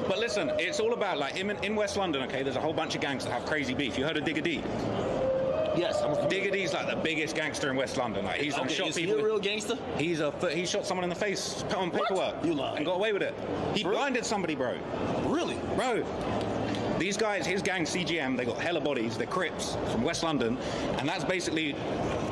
But listen, it's all about, like, in West London, okay, there's a whole bunch of gangs that have crazy beef. You heard of Digga D? Yes. Digga D's like the biggest gangster in West London. Like, he's shot is people. He a real gangster? He shot someone in the face, put on paperwork, You lying. and got away with it. He blinded somebody, bro. Really? Bro. These guys, his gang, CGM, they got hella bodies. They're Crips from West London, and that's basically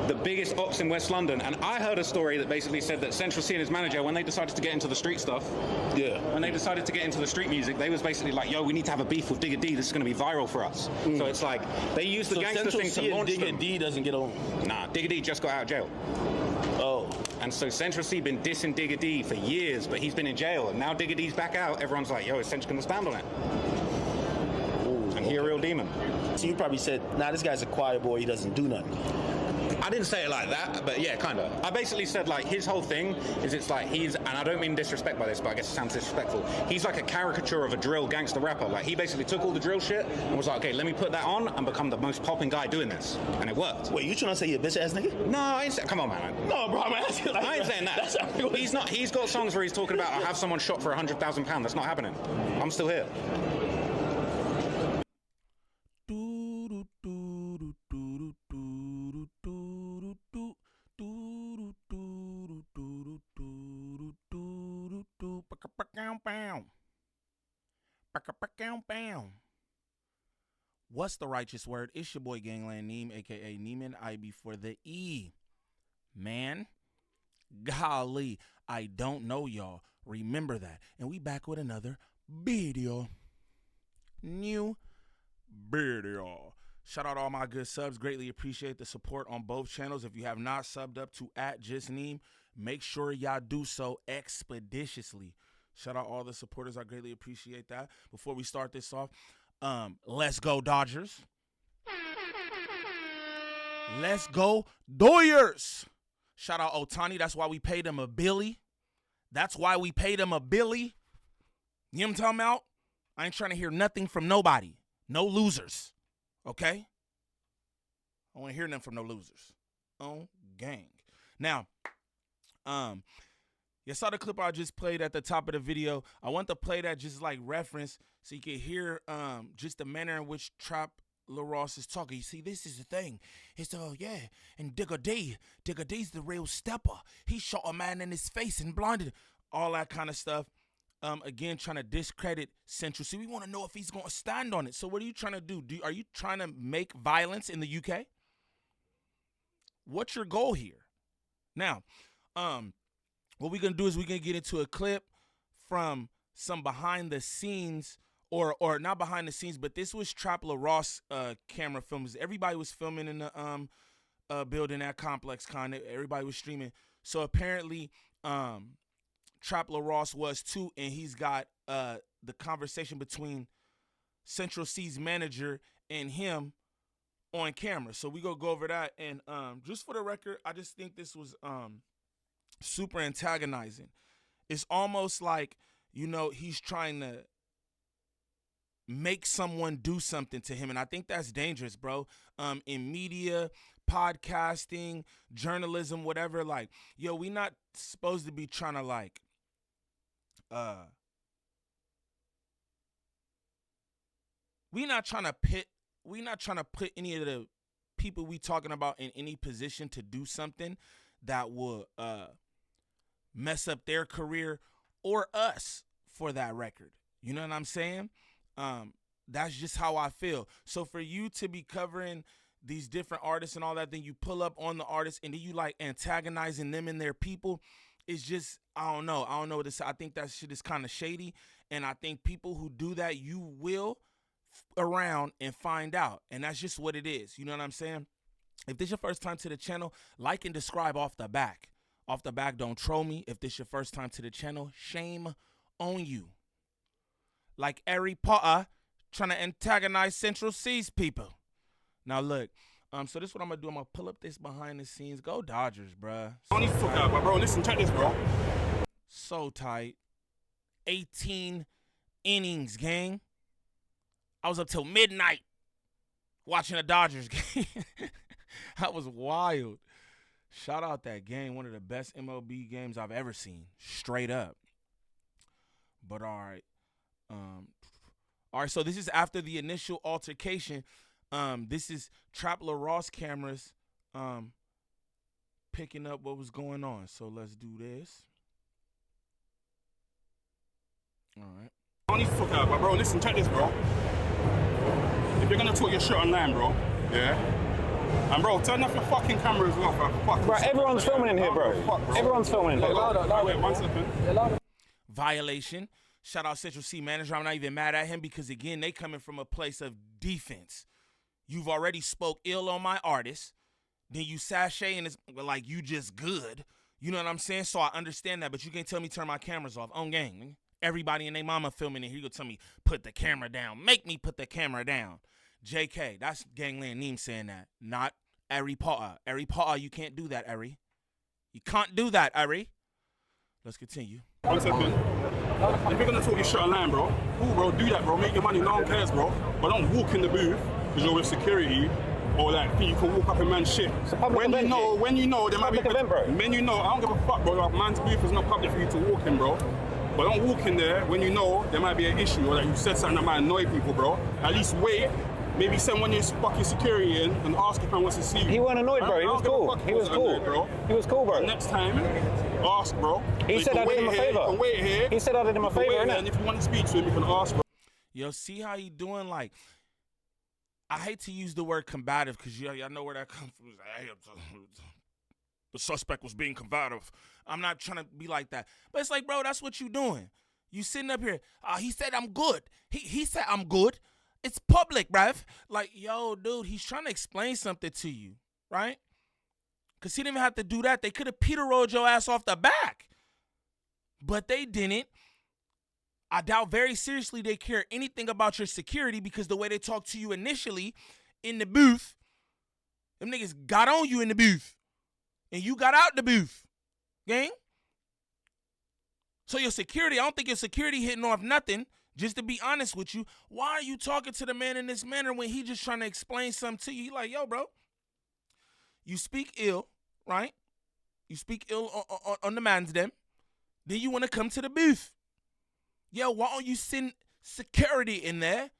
the biggest ops in West London. And I heard a story that basically said that Central C and his manager, when they decided to get into the street stuff, when they decided to get into the street music, they was basically like, yo, we need to have a beef with Digga D. This is going to be viral for us. So it's like, they use the gangster thing to launch Digga them. D doesn't get on. Nah, Digga D just got out of jail. Oh. And so Central C been dissing Digga D for years, but he's been in jail. And now Digga D's back out. Everyone's like, yo, is Central going to stand on it? And he a real demon. So you probably said, nah, this guy's a quiet boy, he doesn't do nothing. I didn't say it like that, but yeah, kind of. I basically said, like, his whole thing is it's like he's, and I don't mean disrespect by this, but I guess it sounds disrespectful. He's like a caricature of a drill gangster rapper. Like, he basically took all the drill shit and was like, okay, let me put that on and become the most popping guy doing this. And it worked. Wait, you trying to say you're a bitch ass nigga? No, I ain't saying, come on, man. No, bro, I'm asking. Like, I ain't saying that. He's not, he's got songs where he's talking about, I have someone shot for £100,000. That's not happening. I'm still here. What's the righteous word? It's your boy Gangland Neem, aka Neiman, I before the E. Man, golly, I don't know y'all. Remember that. And we back with another video. New video. Shout out all my good subs. Greatly appreciate the support on both channels. If you have not subbed up to @JustNeem, make sure y'all do so expeditiously. Shout out all the supporters. I greatly appreciate that. Before we start this off, let's go Dodgers. Let's go Doyers. Shout out Otani. That's why we paid him a Billy. That's why we paid him a Billy. You know what I'm talking about? I ain't trying to hear nothing from nobody. No losers. Okay? I want to hear nothing from no losers. On gang. Now, you saw the clip I just played at the top of the video. I want to play that just like reference so you can hear just the manner in which Trap LaRosse is talking. You see, this is the thing. It's yeah, and Digga D's the real stepper. He shot a man in his face and blinded him. All that kind of stuff. Again, trying to discredit Central C. We want to know if he's going to stand on it. So what are you trying to do? Are you trying to make violence in the UK? What's your goal here? Now, what we're going to do is we're going to get into a clip from some behind the scenes, or not behind the scenes, but this was Trap LaRosse camera films. Everybody was filming in the building at Complex Con. Everybody was streaming. So apparently, Trap LaRosse was too, and he's got the conversation between Central C's manager and him on camera. So we gonna go over that, and just for the record, I just think this was super antagonizing. It's almost like, you know, he's trying to make someone do something to him, and I think that's dangerous, bro. In media, podcasting, journalism, whatever, like, yo, we not supposed to be trying to like we not trying to put any of the people we talking about in any position to do something that will mess up their career or us, for that record. You know what I'm saying? That's just how I feel. So for you to be covering these different artists and all that, then you pull up on the artists and then you like antagonizing them and their people, it's just, I don't know what to say. I think that shit is kind of shady, and I think people who do that, you will around and find out, and that's just what it is. You know what I'm saying? If this is your first time to the channel, like and describe off the back. Off the back, don't troll me. If this is your first time to the channel, shame on you. Like Harry Potter trying to antagonize Central C's people. Now look, so this is what I'm gonna do. I'm gonna pull up this behind the scenes. Go Dodgers, bruh. I need to talk about, bro. Listen, check this, bro. So tight. 18 innings, gang. I was up till midnight watching a Dodgers game. That was wild. Shout out that game. One of the best MLB games I've ever seen. Straight up. But all right. All right, so this is after the initial altercation. This is Trap LaRosse cameras picking up what was going on. So let's do this. All right. I don't need to talk out, but bro, listen, check this, bro. If you're gonna talk your shit online, bro, yeah? And bro, turn off your fucking camera as well for fucking Bro, everyone's filming in here, bro. Everyone's filming in here. Wait, 1 second. Violation. Shout out Central C manager. I'm not even mad at him because, again, they coming from a place of defense. You've already spoke ill on my artist. Then you sashay and it's like you just good. You know what I'm saying? So I understand that, but you can't tell me turn my cameras off. On gang. Everybody and their mama filming it. He gonna tell me put the camera down. Make me put the camera down. JK, that's Gangland Neem saying that. Not Ari Pa'a. Ari Pa'a, you can't do that, Ari. You can't do that, Ari. Let's continue. 1 second. If you're gonna talk your shit online, bro, cool, bro, do that, bro. Make your money, no one cares, bro. But don't walk in the booth because you're with security or like think you can walk up and man shit. When you know, there might be event, bro. When you know, I don't give a fuck, bro. Like, man's booth is not public for you to walk in, bro. But don't walk in there when you know there might be an issue or that you said something that might annoy people, bro. At least wait. Maybe send one of your fucking security in and ask if I wants to see you. He wasn't annoyed, bro. He was cool. He was cool, bro. He was cool, bro. Next time, ask, bro. He said I did him a favor. You can wait here. He said I did him a favor, innit? And if you want to speak to him, you can ask, bro. Yo, see how he doing? Like, I hate to use the word combative because y'all know where that comes from. Hey, the suspect was being combative. I'm not trying to be like that. But it's like, bro, that's what you doing. You sitting up here, he said I'm good. He said I'm good. It's public, bruv. Like, yo, dude, he's trying to explain something to you, right? Because he didn't even have to do that. They could have Peter rolled your ass off the back. But they didn't. I doubt very seriously they care anything about your security because the way they talked to you initially in the booth, them niggas got on you in the booth. And you got out the booth, gang. So your security, I don't think your security hitting off nothing. Just to be honest with you, why are you talking to the man in this manner when he just trying to explain something to you? He like, yo, bro, you speak ill, right? You speak ill on the man's them. Then you want to come to the booth. Yo, why don't you send security in there?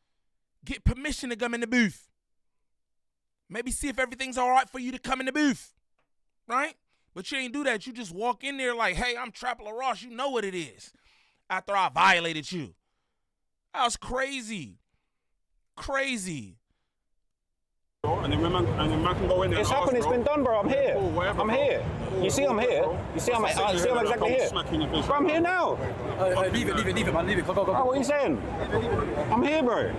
Get permission to come in the booth. Maybe see if everything's all right for you to come in the booth, right? But you ain't do that. You just walk in there like, hey, I'm Trap LaRosse. You know what it is. After I violated you. That was crazy. Crazy. And then man can go in there. It's happened. It's been done, bro. I'm here. I'm here. You see, I'm here. You see, I'm exactly here. Bro, I'm here now. Leave it, man. Leave it. Go. Bro, what are you saying? I'm here, bro.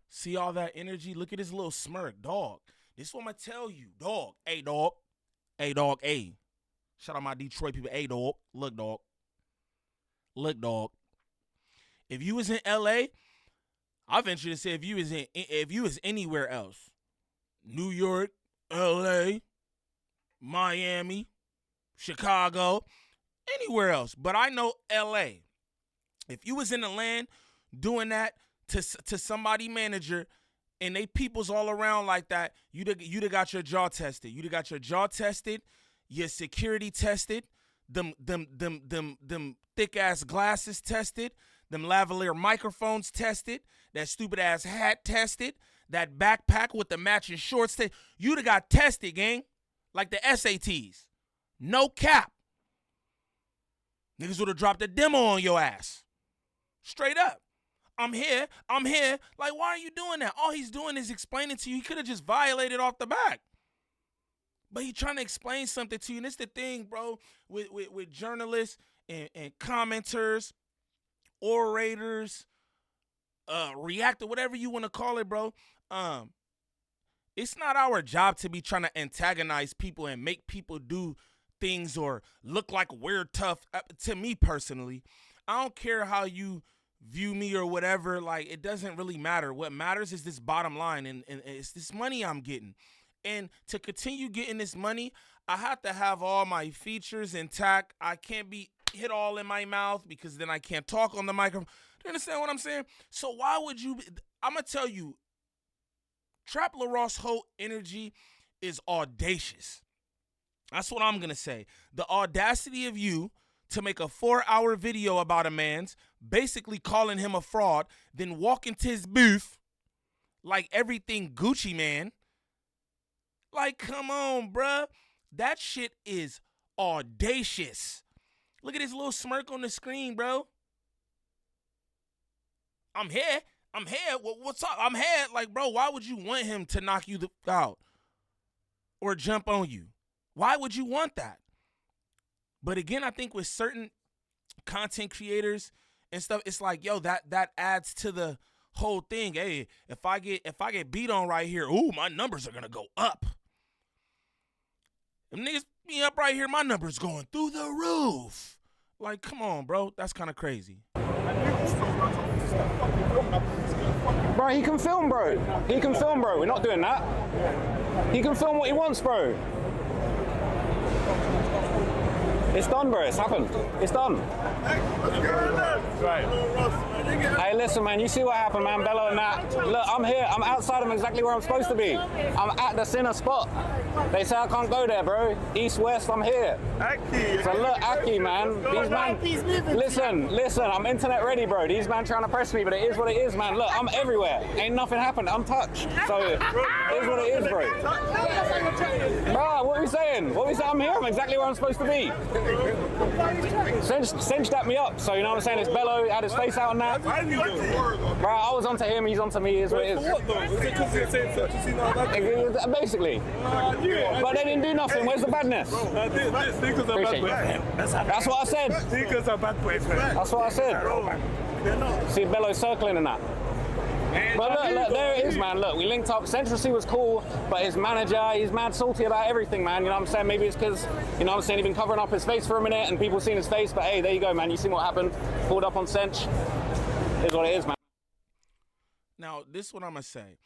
See all that energy? Look at this little smirk, dog. This is what I'm going to tell you, dog. Hey, dog. Hey, dog. Hey. Shout out my Detroit people. Hey, dog. Look, dog. Look, dog. If you was in LA, I venture to say if you was anywhere else, New York, LA, Miami, Chicago, anywhere else, but I know LA. If you was in the land doing that to somebody manager and they peoples all around like that, you'd have got your jaw tested. You'd have got your jaw tested, your security tested, them thick ass glasses tested. Them lavalier microphones tested, that stupid ass hat tested, that backpack with the matching shorts tested. You'd have got tested, gang, like the SATs. No cap. Niggas would have dropped a demo on your ass. Straight up. I'm here. Like, why are you doing that? All he's doing is explaining to you. He could have just violated off the back. But he trying to explain something to you. And it's the thing, bro, with journalists and commenters, orators, reactor, whatever you want to call it, bro. It's not our job to be trying to antagonize people and make people do things or look like we're tough. To me personally, I don't care how you view me or whatever. Like, it doesn't really matter. What matters is this bottom line, and it's this money I'm getting. And to continue getting this money, I have to have all my features intact. I can't be hit all in my mouth because then I can't talk on the microphone. Do you understand what I'm saying? So why would you I'm going to tell you, Trap LaRosse whole energy is audacious. That's what I'm going to say. The audacity of you to make a 4-hour video about a man's, basically calling him a fraud, then walk into his booth like everything Gucci man. Like, come on, bruh. That shit is audacious. Look at his little smirk on the screen, bro. I'm here. What's up? I'm here. Like, bro, why would you want him to knock you out or jump on you? Why would you want that? But again, I think with certain content creators and stuff, it's like, yo, that adds to the whole thing. Hey, if I get beat on right here, ooh, my numbers are gonna go up. If niggas be up right here, my numbers going through the roof. Like, come on, bro, that's kind of crazy. Bro, he can film, bro. He can film, bro. We're not doing that. He can film what he wants, bro. It's done, bro. It's happened. It's done. Right. Hey, listen, man. You see what happened, man? Bello and that. Look, I'm here. I'm outside. I'm exactly where I'm supposed to be. I'm at the center spot. They say I can't go there, bro. East, west, I'm here. Aki. So look, Aki, man. These man. Listen. I'm internet ready, bro. These man trying to press me, but it is what it is, man. Look, I'm everywhere. Ain't nothing happened. I'm touched. So it is what it is, bro. Bro, what are we saying? I'm here. I'm exactly where I'm supposed to be. Cinch dapped me up, so you know what I'm saying? It's Bello, had his face out on that. Bro, I was onto him, he's onto me, is what it is. What though? Is it because you're saying such a scene like that? Basically. But they didn't do nothing, where's the badness? Sneakers are bad boys. That's what I said. Sneakers are bad boys, man. That's what I said. See Bello circling and that. But look, there it is, man. Look, we linked up. Central C was cool, but his manager, he's mad salty about everything, man. You know what I'm saying? Maybe it's because, you know what I'm saying, he's been covering up his face for a minute and people seen his face. But hey, there you go, man. You seen what happened. Pulled up on Cinch. Is what it is, man. Now, this is what I'm going to say.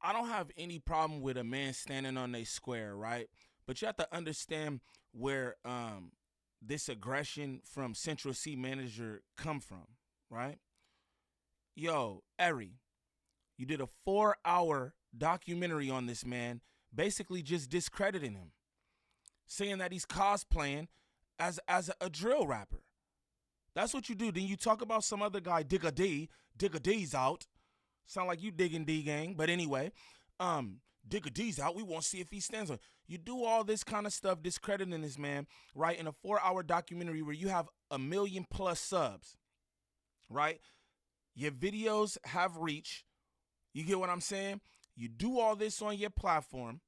I don't have any problem with a man standing on a square, right? But you have to understand where this aggression from Central C manager come from, right? Yo, Eri, you did a 4-hour documentary on this man, basically just discrediting him, saying that he's cosplaying as a drill rapper. That's what you do. Then you talk about some other guy, Digga D's out. Sound like you digging D gang, but anyway, Digga D's out. We want to see if he stands on. You do all this kind of stuff, discrediting this man, right? In a 4-hour documentary where you have 1 million+ subs, right? Your videos have reach. You get what I'm saying? You do all this on your platform,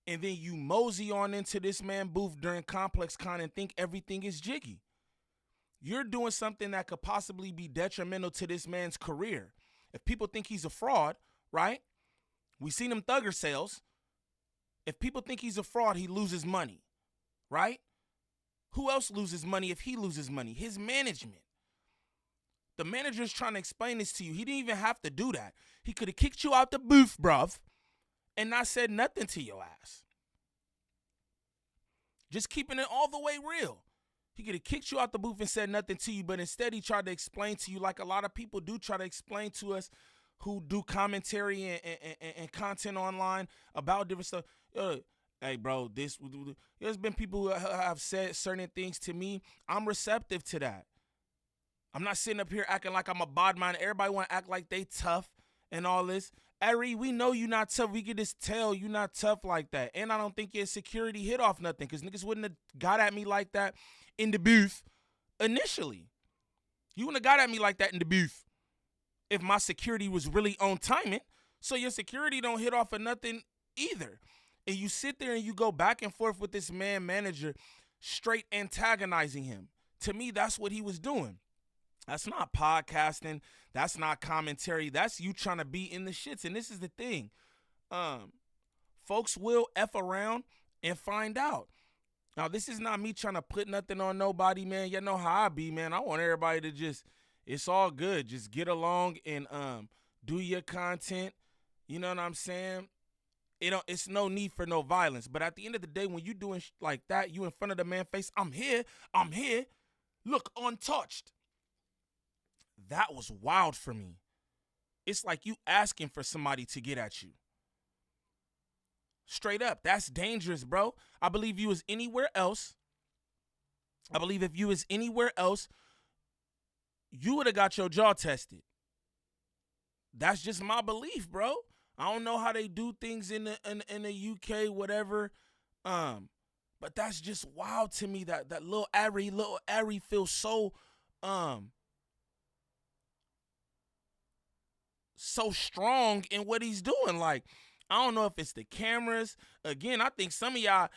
and then you mosey on into this man booth during Complex Con and think everything is jiggy. You're doing something that could possibly be detrimental to this man's career. If people think he's a fraud, right? We seen him thugger sales. If people think he's a fraud, he loses money, right? Who else loses money if he loses money? His management. The manager's trying to explain this to you. He didn't even have to do that. He could have kicked you out the booth, bruv, and not said nothing to your ass. Just keeping it all the way real. He could have kicked you out the booth and said nothing to you, but instead he tried to explain to you like a lot of people do try to explain to us who do commentary and content online about different stuff. Hey, bro, there's been people who have said certain things to me. I'm receptive to that. I'm not sitting up here acting like I'm a bodman. Everybody want to act like they tough and all this. Ari, we know you not tough. We can just tell you not tough like that. And I don't think your security hit off nothing because niggas wouldn't have got at me like that in the booth initially. You wouldn't have got at me like that in the booth if my security was really on timing. So your security don't hit off of nothing either. And you sit there and you go back and forth with this manager straight antagonizing him. To me, that's what he was doing. That's not podcasting. That's not commentary. That's you trying to be in the shits. And this is the thing. Folks will F around and find out. Now, this is not me trying to put nothing on nobody, man. You know how I be, man. I want everybody to just, it's all good. Just get along and do your content. You know what I'm saying? It's no need for no violence. But at the end of the day, when you doing like that, you in front of the man face, I'm here. Look, untouched. That was wild for me. It's like you asking for somebody to get at you. Straight up, that's dangerous, bro. I believe you was anywhere else I believe if you was anywhere else, you would have got your jaw tested. That's just my belief, bro. I don't know how they do things in the UK, whatever. But that's just wild to me that little Ari feels so so strong in what he's doing. Like, I don't know if it's the cameras. Again, I think some of y'all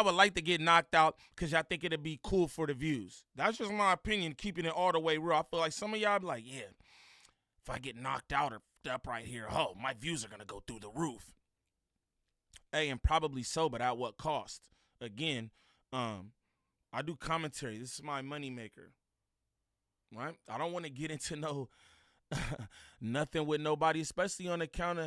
would like to get knocked out because y'all think it'd be cool for the views. That's just my opinion, keeping it all the way real. I feel like some of y'all be like, yeah, if I get knocked out or up right here, oh, my views are gonna go through the roof. Hey, and probably so, but at what cost? Again, I do commentary. This is my moneymaker, right? I don't want to get into no nothing with nobody, especially on account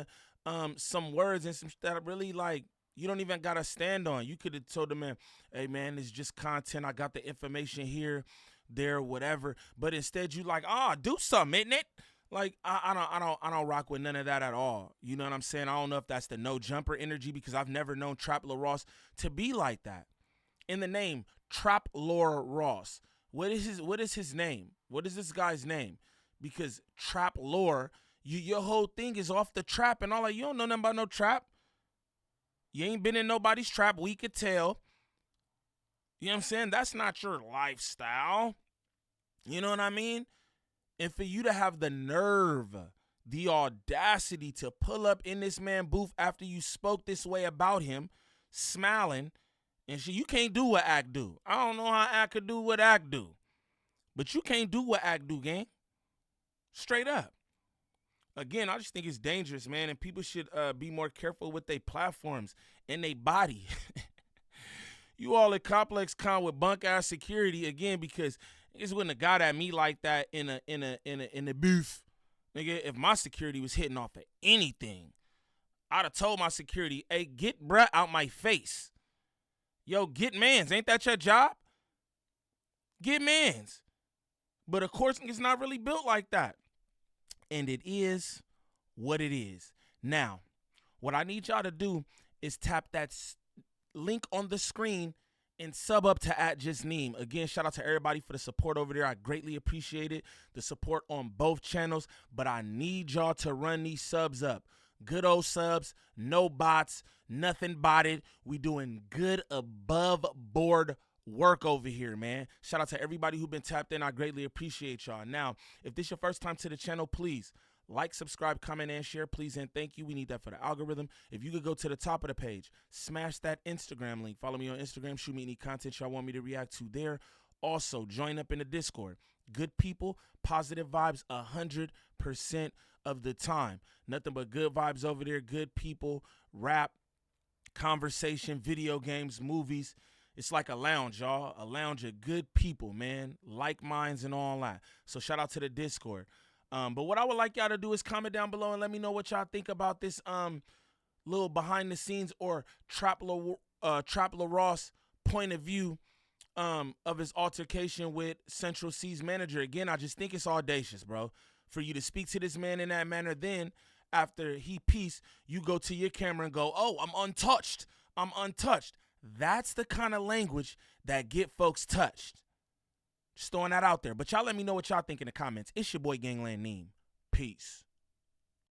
of some words and some that really, like, you don't even got to stand on. You could have told the man, hey, man, it's just content. I got the information here, there, whatever. But instead you like, do something, isn't it? Like, I don't rock with none of that at all. You know what I'm saying? I don't know if that's the no jumper energy, because I've never known Trap Lil Ross to be like that. In the name, Trap Lil Ross. What is his name? What is this guy's name? Because Trap Lore, your whole thing is off the trap and all that. You don't know nothing about no trap. You ain't been in nobody's trap. We could tell. You know what I'm saying? That's not your lifestyle. You know what I mean? And for you to have the nerve, the audacity to pull up in this man booth after you spoke this way about him, smiling, and shit, you can't do what Act do. I don't know how Act could do what Act do. But you can't do what Act do, gang. Straight up. Again, I just think it's dangerous, man, and people should be more careful with their platforms and their body. You all at Complex Con with bunk ass security again, because niggas wouldn't have got at me like that in a booth. Nigga, if my security was hitting off of anything, I'd have told my security, hey, get bruh out my face. Yo, get mans. Ain't that your job? Get mans. But of course, it's not really built like that. And it is what it is. Now, what I need y'all to do is tap that link on the screen and sub up to @JustNeem. Again, shout out to everybody for the support over there. I greatly appreciate it. The support on both channels. But I need y'all to run these subs up. Good old subs, no bots, nothing botted. We doing good above board work over here, man. Shout out to everybody who been tapped in. I greatly appreciate y'all. Now, if this your first time to the channel, please like, subscribe, comment, and share, please, and thank you. We need that for the algorithm. If you could go to the top of the page, smash that Instagram link. Follow me on Instagram. Shoot me any content y'all want me to react to there. Also, join up in the Discord. Good people, positive vibes 100% of the time. Nothing but good vibes over there. Good people, rap, conversation, video games, movies. It's like a lounge, y'all. A lounge of good people, man. Like minds and all that. So shout out to the Discord. But what I would like y'all to do is comment down below and let me know what y'all think about this little behind the scenes or Trap Lil Ross point of view of his altercation with Central C's manager. Again, I just think it's audacious, bro, for you to speak to this man in that manner. Then after he peace, you go to your camera and go, oh, I'm untouched. I'm untouched. That's the kind of language that get folks touched. Just throwing that out there. But y'all let me know what y'all think in the comments. It's your boy Gangland Neem. Peace.